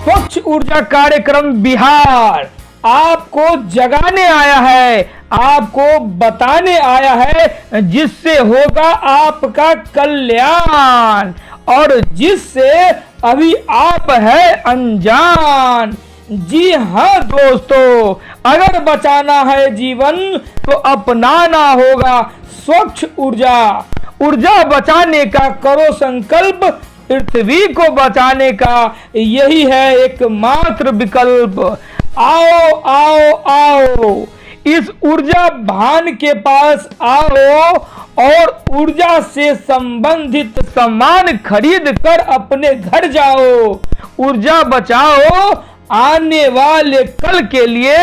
स्वच्छ ऊर्जा कार्यक्रम बिहार आपको जगाने आया है, आपको बताने आया है जिससे होगा आपका कल्याण और जिससे अभी आप है अनजान। जी हाँ दोस्तों, अगर बचाना है जीवन तो अपनाना होगा स्वच्छ ऊर्जा। ऊर्जा बचाने का करो संकल्प, पृथ्वी को बचाने का यही है एकमात्र विकल्प। आओ आओ आओ, इस ऊर्जा भान के पास आओ और ऊर्जा से संबंधित सामान खरीद कर अपने घर जाओ। ऊर्जा बचाओ, आने वाले कल के लिए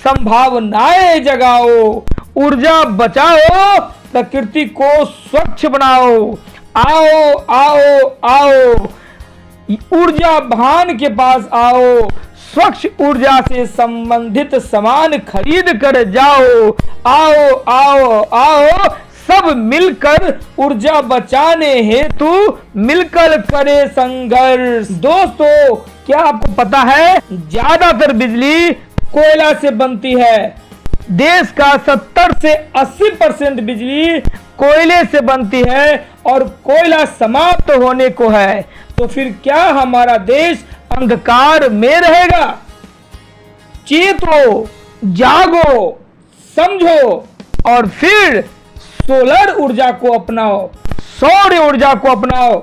संभावनाएं जगाओ। ऊर्जा बचाओ, प्रकृति को स्वच्छ बनाओ। आओ आओ आओ, ऊर्जा भान के पास आओ, स्वच्छ ऊर्जा से संबंधित सामान खरीद कर जाओ। आओ आओ आओ, सब मिलकर ऊर्जा बचाने हेतु मिलकर करे संघर्ष। दोस्तों, क्या आपको पता है ज्यादातर बिजली कोयला से बनती है। देश का 70 से 80% बिजली कोयले से बनती है और कोयला समाप्त होने को है। तो फिर क्या हमारा देश अंधकार में रहेगा? चेतो, जागो, समझो और फिर सोलर ऊर्जा को अपनाओ, सौर ऊर्जा को अपनाओ,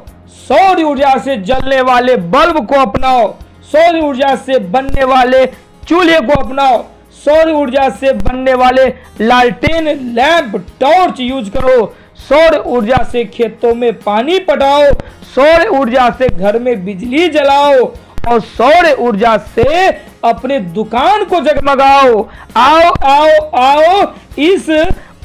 सौर ऊर्जा से जलने वाले बल्ब को अपनाओ, सौर ऊर्जा से बनने वाले चूल्हे को अपनाओ, सौर ऊर्जा से बनने वाले लालटेन, लैंप, टॉर्च यूज करो, सौर ऊर्जा से खेतों में पानी पटाओ, सौर ऊर्जा से घर में बिजली जलाओ और सौर ऊर्जा से अपने दुकान को जगमगाओ। आओ आओ आओ, इस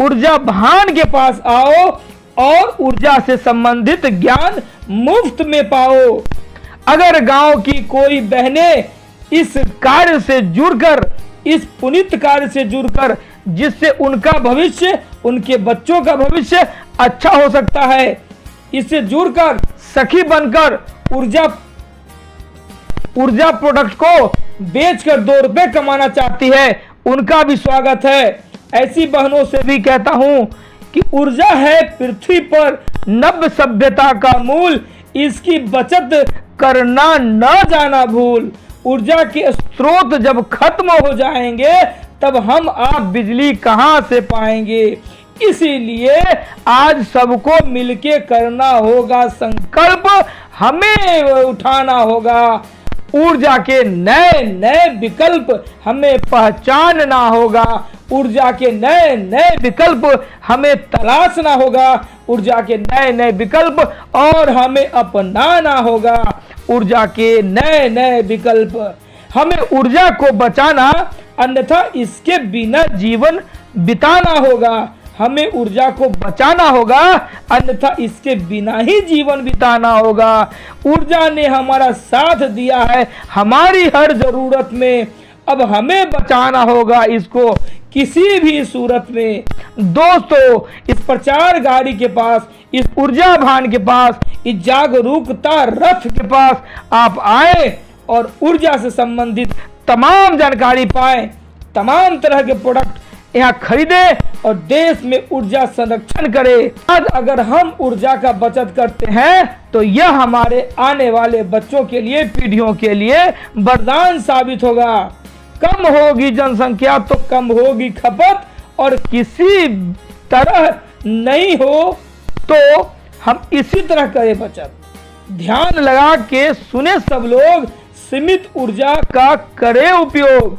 ऊर्जा भान के पास आओ और ऊर्जा से संबंधित ज्ञान मुफ्त में पाओ। अगर गांव की कोई बहनें इस कार्य से जुड़कर, इस पुनीत कार्य से जुड़कर, जिससे उनका भविष्य, उनके बच्चों का भविष्य अच्छा हो सकता है, इससे जुड़कर सखी बनकर ऊर्जा प्रोडक्ट को बेचकर 2 रुपए कमाना चाहती है, उनका भी स्वागत है। ऐसी बहनों से भी कहता हूं कि ऊर्जा है पृथ्वी पर नव सभ्यता का मूल, इसकी बचत करना न जाना भूल। ऊर्जा के स्रोत जब खत्म हो जाएंगे तब हम आप बिजली कहां से पाएंगे। इसीलिए आज सबको मिलके करना होगा संकल्प, हमें उठाना होगा। ऊर्जा के नए नए विकल्प हमें पहचानना होगा, ऊर्जा के नए नए विकल्प हमें तलाशना होगा, ऊर्जा के नए नए विकल्प और हमें अपनाना होगा। ऊर्जा के नए नए विकल्प, हमें ऊर्जा को बचाना, अन्यथा इसके बिना जीवन बिताना होगा। हमें ऊर्जा को बचाना होगा, अन्यथा इसके बिना ही जीवन बिताना होगा। ऊर्जा ने हमारा साथ दिया है हमारी हर जरूरत में, अब हमें बचाना होगा इसको किसी भी सूरत में। दोस्तों, इस प्रचार गाड़ी के पास, इस ऊर्जा भान के पास, इस जागरूकता रथ के पास आप आए और ऊर्जा से संबंधित तमाम जानकारी पाएं, तमाम तरह के प्रोडक्ट यहाँ खरीदे और देश में ऊर्जा संरक्षण करें। आज अगर हम ऊर्जा का बचत करते हैं तो यह हमारे आने वाले बच्चों के लिए, पीढ़ियों के लिए वरदान साबित होगा। कम होगी जनसंख्या तो कम होगी खपत, और किसी तरह नहीं हो तो हम इसी तरह करें बचत। ध्यान लगा के सुने सब लोग, सीमित ऊर्जा का करें उपयोग।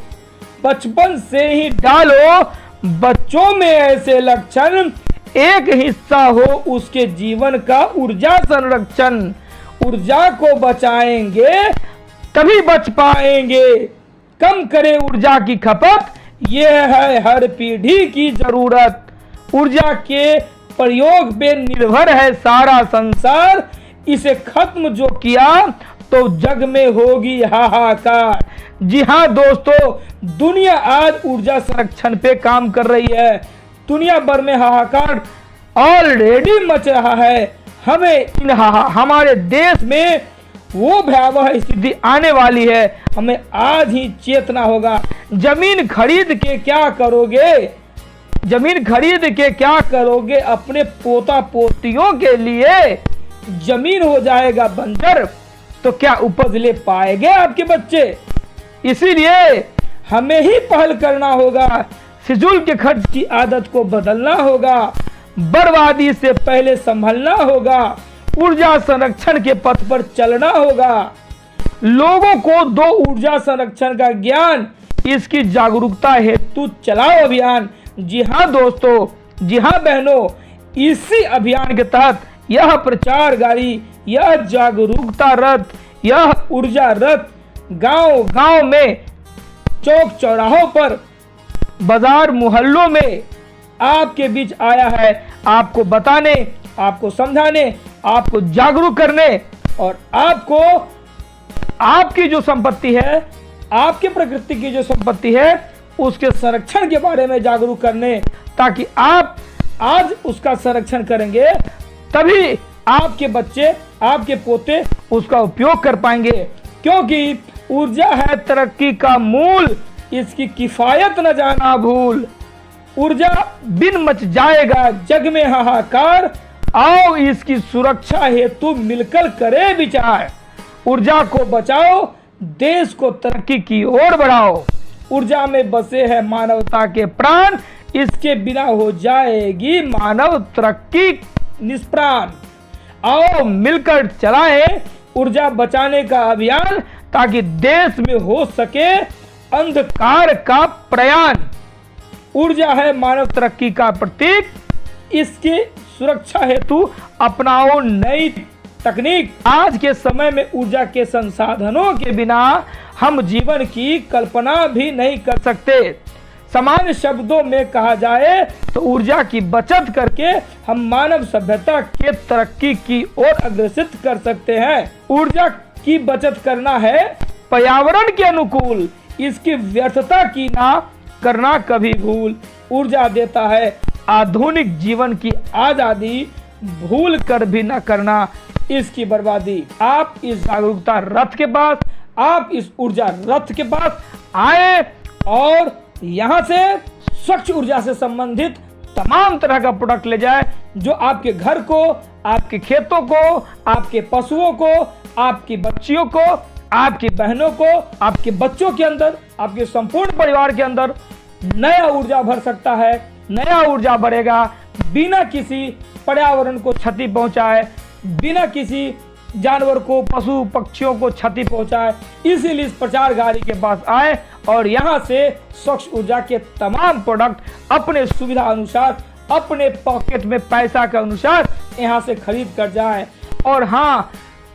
बचपन से ही डालो बच्चों में ऐसे लक्षण, एक हिस्सा हो उसके जीवन का ऊर्जा संरक्षण। ऊर्जा को बचाएंगे तभी बच पाएंगे। कम करें ऊर्जा की खपत, यह है हर पीढ़ी की जरूरत। ऊर्जा के प्रयोग पे निर्भर है सारा संसार, इसे खत्म जो किया तो जग में होगी हाहाकार। जी हाँ दोस्तों, दुनिया आज ऊर्जा संरक्षण पे काम कर रही है। दुनिया भर में हाहाकार ऑलरेडी मच रहा है। हमें हमारे देश में वो भयावह स्थिति आने वाली है। हमें आज ही चेतना होगा। जमीन खरीद के क्या करोगे? जमीन खरीद के क्या करोगे? अपने पोता पोतियों के लिए जमीन हो जाएगा बंजर, तो क्या उपज ले पाएंगे आपके बच्चे? इसीलिए हमें ही पहल करना होगा। फिजूल के खर्च की आदत को बदलना होगा। बर्बादी से पहले संभलना होगा। ऊर्जा संरक्षण के पथ पर चलना होगा। लोगों को दो ऊर्जा संरक्षण का ज्ञान, इसकी जागरूकता हेतु चलाओ अभियान। जी हाँ दोस्तों, जी हाँ बहनों, इसी अभियान के तहत यह प्रचार गाड़ी, यह जागरूकता रथ, यह ऊर्जा रथ गांव गांव में, चौक चौराहों पर, बाजार मोहल्लों में आपके बीच आया है, आपको बताने, आपको समझाने, आपको जागरूक करने और आपको आपकी जो संपत्ति है, आपके प्रकृति की जो संपत्ति है, उसके संरक्षण के बारे में जागरूक करने, ताकि आप आज उसका संरक्षण करेंगे तभी आपके बच्चे, आपके पोते उसका उपयोग कर पाएंगे। क्योंकि ऊर्जा है तरक्की का मूल, इसकी किफायत न जाना भूल। ऊर्जा बिन मच जाएगा जग में हाहाकार, आओ इसकी सुरक्षा हेतु मिलकर करे विचार। ऊर्जा को बचाओ, देश को तरक्की की ओर बढ़ाओ। ऊर्जा में बसे है मानवता के प्राण, इसके बिना हो जाएगी मानव तरक्की निष्प्राण। आओ मिलकर चलाएं ऊर्जा बचाने का अभियान, ताकि देश में हो सके अंधकार का प्रयाण। ऊर्जा है मानव तरक्की का प्रतीक, इसकी सुरक्षा हेतु अपनाओ नई तकनीक। आज के समय में ऊर्जा के संसाधनों के बिना हम जीवन की कल्पना भी नहीं कर सकते। सामान्य शब्दों में कहा जाए तो ऊर्जा की बचत करके हम मानव सभ्यता के तरक्की की ओर अग्रसित कर सकते हैं। ऊर्जा की बचत करना है पर्यावरण के अनुकूल, इसकी व्यर्थता की ना करना कभी भूल। ऊर्जा देता है आधुनिक जीवन की आजादी, भूल कर भी न करना इसकी बर्बादी। आप इस जागरूकता रथ के पास, आप इस ऊर्जा रथ के पास आए और यहाँ से स्वच्छ ऊर्जा से संबंधित तमाम तरह का प्रोडक्ट ले जाए, जो आपके घर को, आपके खेतों को, आपके पशुओं को, आपकी बच्चियों को, आपकी बहनों को, आपके बच्चों के अंदर, आपके संपूर्ण परिवार के अंदर नया ऊर्जा भर सकता है। नया ऊर्जा बढ़ेगा बिना किसी पर्यावरण को क्षति पहुंचाए, बिना किसी जानवर को, पशु पक्षियों को क्षति पहुंचाए। इसीलिए इस प्रचार गाड़ी के पास आए और यहाँ से स्वच्छ ऊर्जा के तमाम प्रोडक्ट अपने सुविधा अनुसार, अपने पॉकेट में पैसा के अनुसार यहाँ से खरीद कर जाए। और हाँ,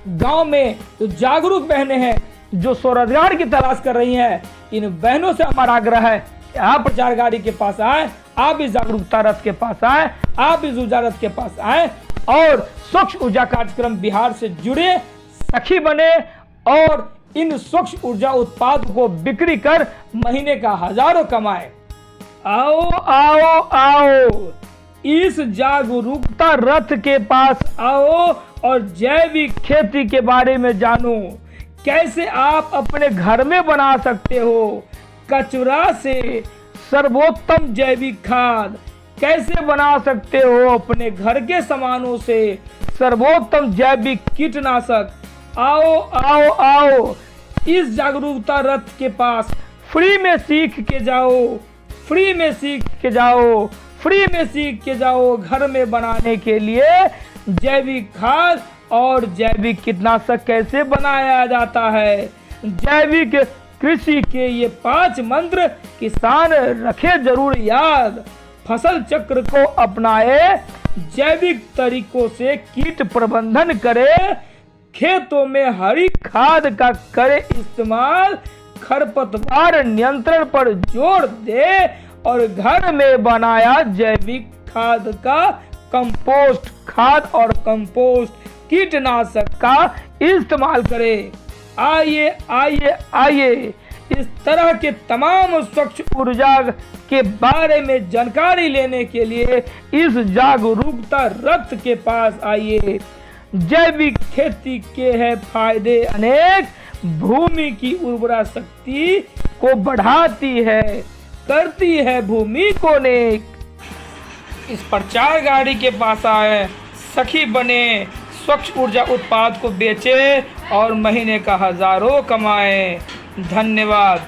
गांव में जो जागरूक बहनें हैं, जो स्वरोजगार की तलाश कर रही हैं, इन बहनों से हमारा आग्रह है कि आप प्रचार गाड़ी के पास आए, आप इस जागरूकता रथ के पास आए, आप इस ऊर्जा रथ के पास आए और स्वच्छ ऊर्जा कार्यक्रम बिहार से जुड़े, सखी बने और इन स्वच्छ ऊर्जा उत्पाद को बिक्री कर महीने का हजारों कमाए। आओ आओ आओ, इस जागरूकता रथ के पास आओ और जैविक खेती के बारे में जानो। कैसे आप अपने घर में बना सकते हो कचरा से सर्वोत्तम जैविक खाद, कैसे बना सकते हो अपने घर के सामानों से सर्वोत्तम जैविक कीटनाशक। आओ आओ आओ, इस जागरूकता रथ के पास फ्री में सीख के जाओ, फ्री में सीख के जाओ, फ्री में सीख के जाओ घर में बनाने के लिए जैविक खाद और जैविक कीटनाशक कैसे बनाया जाता है। जैविक कृषि के ये 5 मंत्र किसान रखे जरूर याद। फसल चक्र को अपनाए, जैविक तरीकों से कीट प्रबंधन करे, खेतों में हरी खाद का करे इस्तेमाल, खरपतवार नियंत्रण पर जोर दे और घर में बनाया जैविक खाद का कंपोस्ट खाद और कंपोस्ट कीटनाशक का इस्तेमाल करे। आइए आइए आइए, इस तरह के तमाम स्वच्छ ऊर्जा के बारे में जानकारी लेने के लिए इस जागरूकता रथ के पास आइए। जैविक खेती के है फायदे अनेक, भूमि की उर्वरा शक्ति को बढ़ाती है, करती है भूमि को नेक। इस प्रचार गाड़ी के पास आए, सखी बने, स्वच्छ ऊर्जा उत्पाद को बेचे और महीने का हजारों कमाए। धन्यवाद।